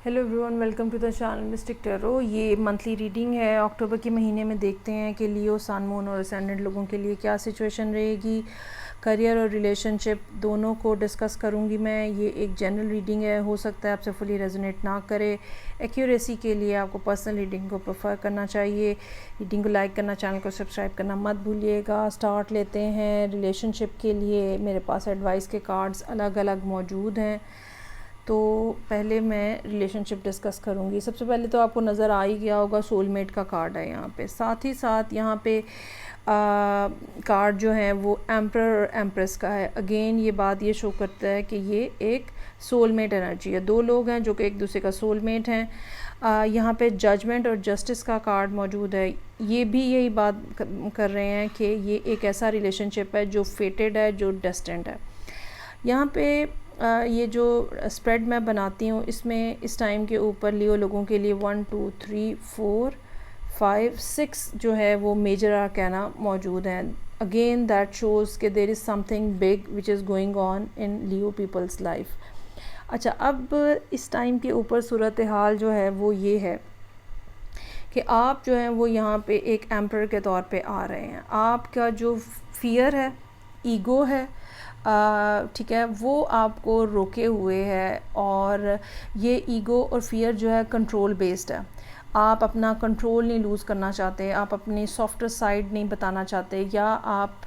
Hello everyone, welcome to the channel Mystic Tarot. ये monthly reading है अक्टूबर के महीने में। देखते हैं कि लियो, सन, मून और असेंडेंट लोगों के लिए क्या सिचुएशन रहेगी। करियर और रिलेशनशिप दोनों को डिस्कस करूंगी मैं। ये एक जनरल रीडिंग है, हो सकता है आपसे फुली रेजोनेट ना करे। एक्यूरेसी के लिए आपको पर्सनल रीडिंग को प्रेफर करना चाहिए। रीडिंग को लाइक करना, चैनल को सब्सक्राइब करना मत भूलिएगा। स्टार्ट लेते हैं। रिलेशनशिप के लिए मेरे पास एडवाइस के कार्ड्स अलग अलग मौजूद हैं, तो पहले मैं रिलेशनशिप डिस्कस करूँगी। सबसे पहले तो आपको नज़र आ ही गया होगा, सोलमेट का कार्ड है यहाँ पे। साथ ही साथ यहाँ पे कार्ड जो है वो एम्परर और एम्प्रेस का है। अगेन ये बात ये शो करता है कि ये एक सोलमेट एनर्जी है। दो लोग हैं जो कि एक दूसरे का सोलमेट हैं। यहाँ पे जजमेंट और जस्टिस का कार्ड मौजूद है। ये भी यही बात कर रहे हैं कि ये एक ऐसा रिलेशनशिप है जो फेटेड है, जो डेस्टिन्ड है। यहाँ पे ये जो स्प्रेड मैं बनाती हूँ, इसमें इस टाइम के ऊपर लियो लोगों के लिए 1 2 3 4 5 6 जो है वो मेजर आर्काना मौजूद हैं। अगेन दैट शोज़ कि there is something big which is going on in Leo people's life. अच्छा, अब इस टाइम के ऊपर सूरत हाल जो है वो ये है कि आप जो हैं वो यहाँ पे एक एम्पर के तौर पे आ रहे हैं। आपका जो फियर है, ईगो है, ठीक है, वो आपको रोके हुए है। और ये ईगो और फियर जो है कंट्रोल बेस्ड है। आप अपना कंट्रोल नहीं लूज़ करना चाहते, आप अपनी सॉफ्टर साइड नहीं बताना चाहते, या आप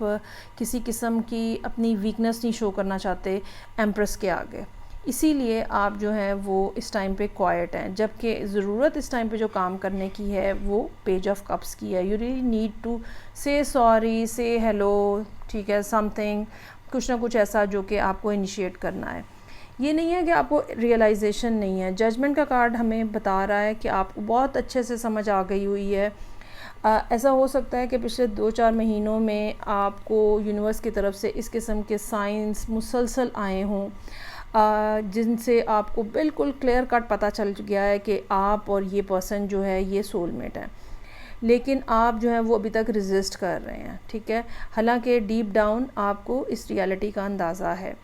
किसी किस्म की अपनी वीकनेस नहीं शो करना चाहते एम्प्रेस के आगे। इसीलिए आप जो हैं वो इस टाइम पे क्वाइट हैं, जबकि ज़रूरत इस टाइम पे जो काम करने की है वो पेज ऑफ कप्स की है। यू रियली नीड टू से सॉरी, से हेलो, ठीक है, समथिंग, कुछ ना कुछ ऐसा जो कि आपको इनिशिएट करना है। ये नहीं है कि आपको रियलाइजेशन नहीं है। जजमेंट का कार्ड हमें बता रहा है कि आपको बहुत अच्छे से समझ आ गई हुई है। ऐसा हो सकता है कि पिछले 2-4 महीनों में आपको यूनिवर्स की तरफ से इस किस्म के साइंस मुसलसल आए हों, जिनसे आपको बिल्कुल क्लियर कट पता चल गया है कि आप और ये पर्सन जो है ये सोलमेट है। लेकिन आप जो है वो अभी तक रेजिस्ट कर रहे हैं, ठीक है। हालांकि डीप डाउन आपको इस रियलिटी का अंदाज़ा है।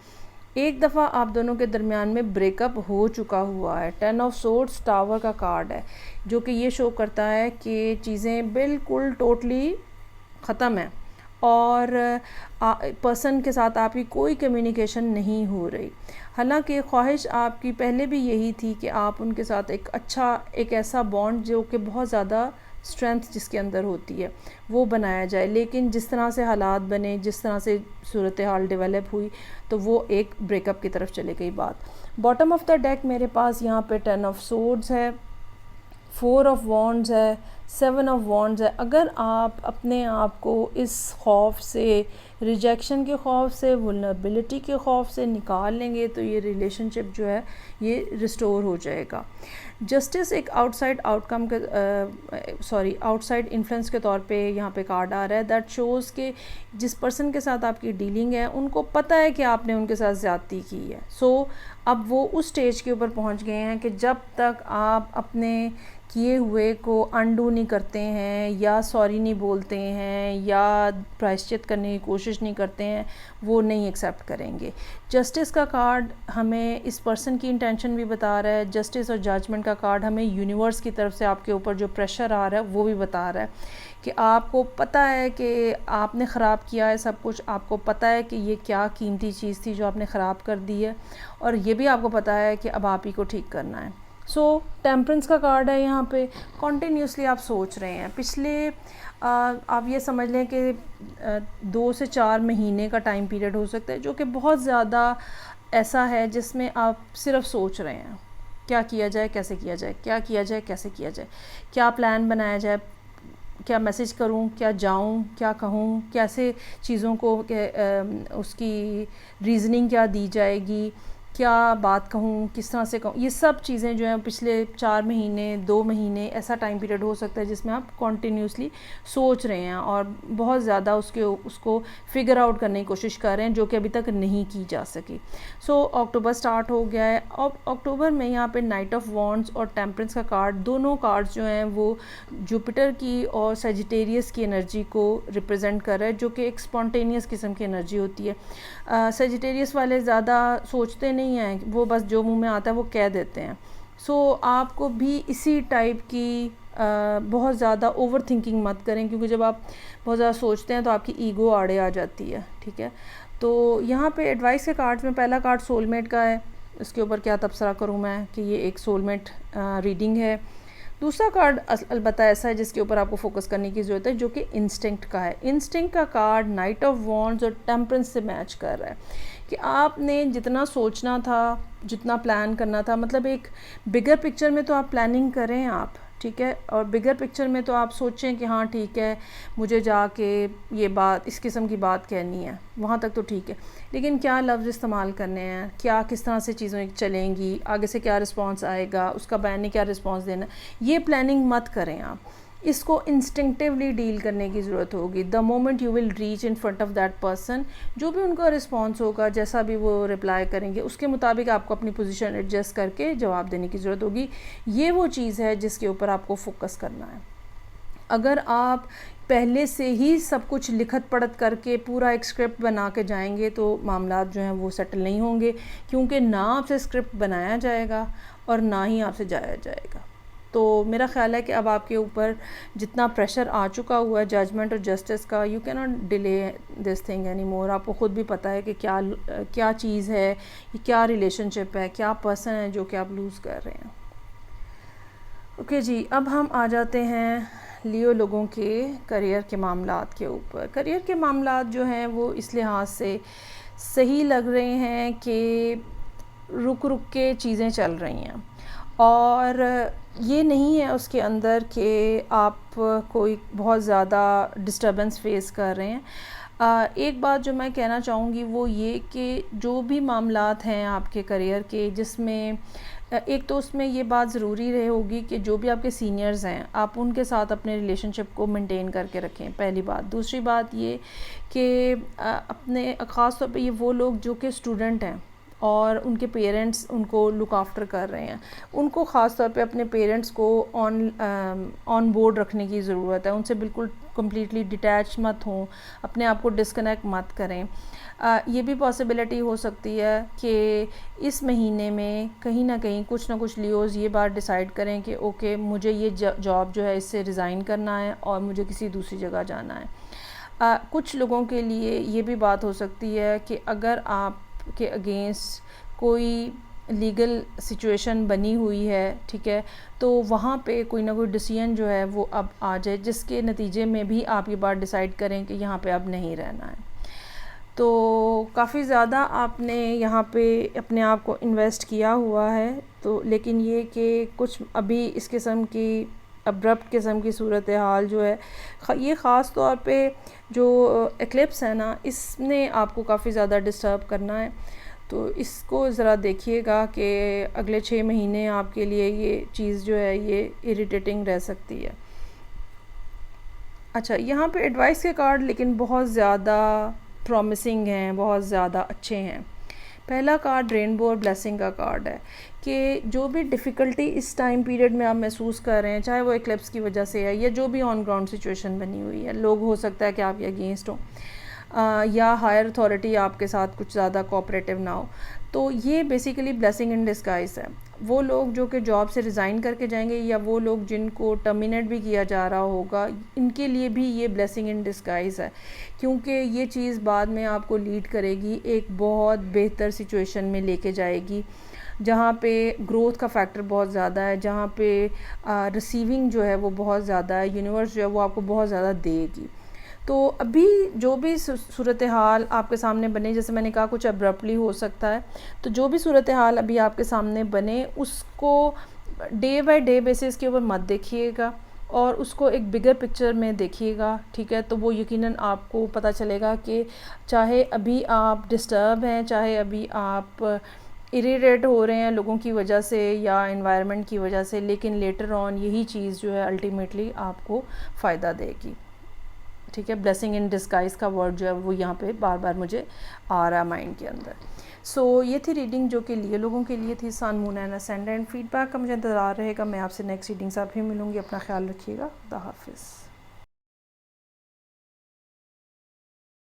एक दफ़ा आप दोनों के दरमियान में ब्रेकअप हो चुका हुआ है। 10 ऑफ सोर्ड्स टावर का कार्ड है, जो कि ये शो करता है कि चीज़ें बिल्कुल टोटली ख़त्म है और पर्सन के साथ आपकी कोई कम्युनिकेशन नहीं हो रही। हालांकि ख्वाहिश आपकी पहले भी यही थी कि आप उनके साथ एक ऐसा बॉन्ड जो कि बहुत ज़्यादा स्ट्रेंथ जिसके अंदर होती है वो बनाया जाए। लेकिन जिस तरह से हालात बने, जिस तरह से सूरत हाल डेवलप हुई, तो वो एक ब्रेकअप की तरफ चली गई बात। बॉटम ऑफ द डेक मेरे पास यहाँ पे 10 ऑफ सोर्ड्स है, 4 ऑफ वॉन्ड्स है, 7 ऑफ वॉन्ड्स है। अगर आप अपने आप को इस खौफ से, रिजेक्शन के खौफ से, वल्नरेबिलिटी के खौफ से निकाल लेंगे तो ये रिलेशनशिप जो है ये रिस्टोर हो जाएगा। जस्टिस एक आउटसाइड आउटकम के आउटसाइड इन्फ्लुएंस के तौर पे यहाँ पे कार्ड आ रहा है। दैट शोज़ के जिस पर्सन के साथ आपकी डीलिंग है उनको पता है कि आपने उनके साथ ज़्यादती की है। सो अब वो उस स्टेज के ऊपर पहुँच गए हैं कि जब तक आप अपने किए हुए को अनडू नहीं करते हैं, या सॉरी नहीं बोलते हैं, या प्रायश्चित करने की कोशिश नहीं करते हैं, वो नहीं एक्सेप्ट करेंगे। जस्टिस का कार्ड हमें इस पर्सन की इंटेंशन भी बता रहा है। जस्टिस और जजमेंट का कार्ड हमें यूनिवर्स की तरफ से आपके ऊपर जो प्रेशर आ रहा है वो भी बता रहा है कि आपको पता है कि आपने ख़राब किया है सब कुछ। आपको पता है कि ये क्या कीमती चीज़ थी जो आपने ख़राब कर दी है, और ये भी आपको पता है कि अब आप ही को ठीक करना है। सो टेम्परेंस का कार्ड है यहाँ पे। कॉन्टीन्यूसली आप सोच रहे हैं, पिछले आप ये समझ लें कि 2 से 4 महीने का टाइम पीरियड हो सकता है, जो कि बहुत ज़्यादा ऐसा है जिसमें आप सिर्फ सोच रहे हैं क्या किया जाए, कैसे किया जाए, क्या किया जाए, कैसे किया जाए, क्या प्लान बनाया जाए, क्या मैसेज करूं, क्या जाऊं, क्या कहूं, कैसे चीज़ों को उसकी रीज़निंग क्या दी जाएगी, क्या बात कहूँ, किस तरह से कहूँ। ये सब चीज़ें जो हैं पिछले 4 महीने, 2 महीने ऐसा टाइम पीरियड हो सकता है जिसमें आप कॉन्टीन्यूसली सोच रहे हैं और बहुत ज़्यादा उसको फिगर आउट करने की कोशिश कर रहे हैं, जो कि अभी तक नहीं की जा सकी। सो अक्टूबर स्टार्ट हो गया है। अब अक्टूबर में यहाँ पे नाइट ऑफ वॉन्ड्स और टेम्परेंस का कार्ड, दोनों कार्ड्स जो हैं वो जुपिटर की और सेजिटेरियस की एनर्जी को रिप्रेजेंट कर रहा है, जो कि एक स्पॉन्टेनियस किस्म की एनर्जी होती है। सेजिटेरियस वाले ज़्यादा सोचते नहीं हैं, वो बस जो मुंह में आता है वो कह देते हैं। सो आपको भी इसी टाइप की बहुत ज़्यादा ओवर थिंकिंग मत करें, क्योंकि जब आप बहुत ज़्यादा सोचते हैं तो आपकी ईगो आड़े आ जाती है, ठीक है। तो यहाँ पे एडवाइस के कार्ड्स में पहला कार्ड सोलमेट का है, इसके ऊपर क्या तबसरा करूँ मैं कि ये एक सोलमेट रीडिंग है। दूसरा कार्ड अलबत्ता ऐसा है जिसके ऊपर आपको फोकस करने की ज़रूरत है, जो कि इंस्टिंक्ट का है। इंस्टिंक्ट का कार्ड नाइट ऑफ वॉन्ड्स और टेम्परेंस से मैच कर रहा है कि आपने जितना सोचना था, जितना प्लान करना था, मतलब एक बिगर पिक्चर में तो आप प्लानिंग करें आप, ठीक है, और बिगर पिक्चर में तो आप सोचें कि हाँ ठीक है मुझे जाके ये बात, इस किस्म की बात कहनी है, वहाँ तक तो ठीक है, लेकिन क्या लफ्ज़ इस्तेमाल करने हैं, क्या किस तरह से चीज़ें चलेंगी, आगे से क्या रिस्पांस आएगा, उसका बहन ने क्या रिस्पांस देना, ये प्लानिंग मत करें आप। इसको इंस्टिंक्टिवली डील करने की ज़रूरत होगी। The moment you will reach in front of that person, जो भी उनका रिस्पांस होगा, जैसा भी वो रिप्लाई करेंगे, उसके मुताबिक आपको अपनी पोजीशन एडजस्ट करके जवाब देने की ज़रूरत होगी। ये वो चीज़ है जिसके ऊपर आपको फोकस करना है। अगर आप पहले से ही सब कुछ लिखत पढ़त करके पूरा एक स्क्रिप्ट बना के जाएंगे तो मामला जो हैं वो सेटल नहीं होंगे, क्योंकि ना आपसे स्क्रिप्ट बनाया जाएगा और ना ही आपसे जाया जाएगा। तो मेरा ख़्याल है कि अब आपके ऊपर जितना प्रेशर आ चुका हुआ है जजमेंट और जस्टिस का, you can not delay this thing any more. आपको ख़ुद भी पता है कि क्या चीज़ है, क्या रिलेशनशिप है, क्या पर्सन है जो कि आप लूज़ कर रहे हैं। ओके जी, अब हम आ जाते हैं लियो लोगों के करियर के मामलात के ऊपर। करियर के मामलात जो हैं वो इस लिहाज से सही लग रहे हैं कि रुक रुक के चीज़ें चल रही हैं, और ये नहीं है उसके अंदर कि आप कोई बहुत ज़्यादा डिस्टर्बेंस फेस कर रहे हैं। एक बात जो मैं कहना चाहूँगी वो ये कि जो भी मामलात हैं आपके करियर के, जिसमें एक तो उसमें ये बात ज़रूरी रहे होगी कि जो भी आपके सीनियर्स हैं आप उनके साथ अपने रिलेशनशिप को मेंटेन करके रखें, पहली बात। दूसरी बात ये कि अपने ख़ास तौर पे ये वो लोग जो कि स्टूडेंट हैं और उनके पेरेंट्स उनको लुक आफ्टर कर रहे हैं, उनको ख़ास तौर पे अपने पेरेंट्स को ऑन बोर्ड रखने की ज़रूरत है। उनसे बिल्कुल कम्प्लीटली डिटैच मत हों, अपने आप को डिस्कनेक्ट मत करें। ये भी पॉसिबिलिटी हो सकती है कि इस महीने में कहीं ना कहीं कुछ ना कुछ लियोज़ ये बात डिसाइड करें कि ओके मुझे ये जॉब जो है इससे रिज़ाइन करना है और मुझे किसी दूसरी जगह जाना है। कुछ लोगों के लिए ये भी बात हो सकती है कि अगर आप के अगेंस्ट कोई लीगल सिचुएशन बनी हुई है, ठीक है, तो वहाँ पे कोई ना कोई डिसीजन जो है वो अब आ जाए, जिसके नतीजे में भी आप ये बात डिसाइड करें कि यहाँ पे अब नहीं रहना है। तो काफ़ी ज़्यादा आपने यहाँ पे अपने आप को इन्वेस्ट किया हुआ है, तो लेकिन ये कि कुछ अभी इस किस्म की अब्रप्ट किस्म की सूरत हाल जो है, ये ख़ास तौर पे जो एक्लिप्स है ना, इसने आपको काफ़ी ज़्यादा डिस्टर्ब करना है। तो इसको ज़रा देखिएगा कि अगले 6 महीने आपके लिए ये चीज़ जो है ये इरिटेटिंग रह सकती है। अच्छा, यहाँ पे एडवाइस के कार्ड लेकिन बहुत ज़्यादा प्रॉमिसिंग हैं, बहुत ज़्यादा अच्छे हैं। पहला कार्ड रेनबो और ब्लेसिंग का कार्ड है कि जो भी डिफ़िकल्टी इस टाइम पीरियड में आप महसूस कर रहे हैं, चाहे वो एक्लिप्स की वजह से है या जो भी ऑन ग्राउंड सिचुएशन बनी हुई है, लोग हो सकता है कि आपके अगेंस्ट हों या हायर अथॉरिटी आपके साथ कुछ ज़्यादा कोऑपरेटिव ना हो, तो ये बेसिकली ब्लेसिंग इन डिस्गाइज है। वो लोग जो कि जॉब से रिज़ाइन करके जाएंगे या वो लोग जिनको टर्मिनेट भी किया जा रहा होगा, इनके लिए भी ये ब्लेसिंग इन डिस्गाइज है, क्योंकि ये चीज़ बाद में आपको लीड करेगी, एक बहुत बेहतर सिचुएशन में लेके जाएगी, जहाँ पे ग्रोथ का फैक्टर बहुत ज़्यादा है, जहाँ पे रिसीविंग जो है वो बहुत ज़्यादा है, यूनिवर्स जो है वो आपको बहुत ज़्यादा देगी। तो अभी जो भी सूरत हाल आपके सामने बने, जैसे मैंने कहा कुछ अब्रप्टली हो सकता है, तो जो भी सूरत हाल अभी आपके सामने बने उसको डे बाय डे बेसिस के ऊपर मत देखिएगा और उसको एक बिगर पिक्चर में देखिएगा, ठीक है। तो वो यकीनन आपको पता चलेगा कि चाहे अभी आप डिस्टर्ब हैं, चाहे अभी आप इरिटेट हो रहे हैं लोगों की वजह से या एनवायरनमेंट की वजह से, लेकिन लेटर ऑन यही चीज़ जो है अल्टीमेटली आपको फ़ायदा देगी, ठीक है। ब्लेसिंग इन डिस्गाइज का वर्ड जो है वो यहाँ पे बार बार मुझे आ रहा है माइंड के अंदर। सो ये थी रीडिंग जो कि लिए लोगों के लिए थी, सन, मून एंड असेंडेंट। फीडबैक का मुझे इंतज़ार रहेगा। मैं आपसे नेक्स्ट रीडिंग से भी मिलूँगी। अपना ख्याल रखिएगा। खुदा हाफिज़।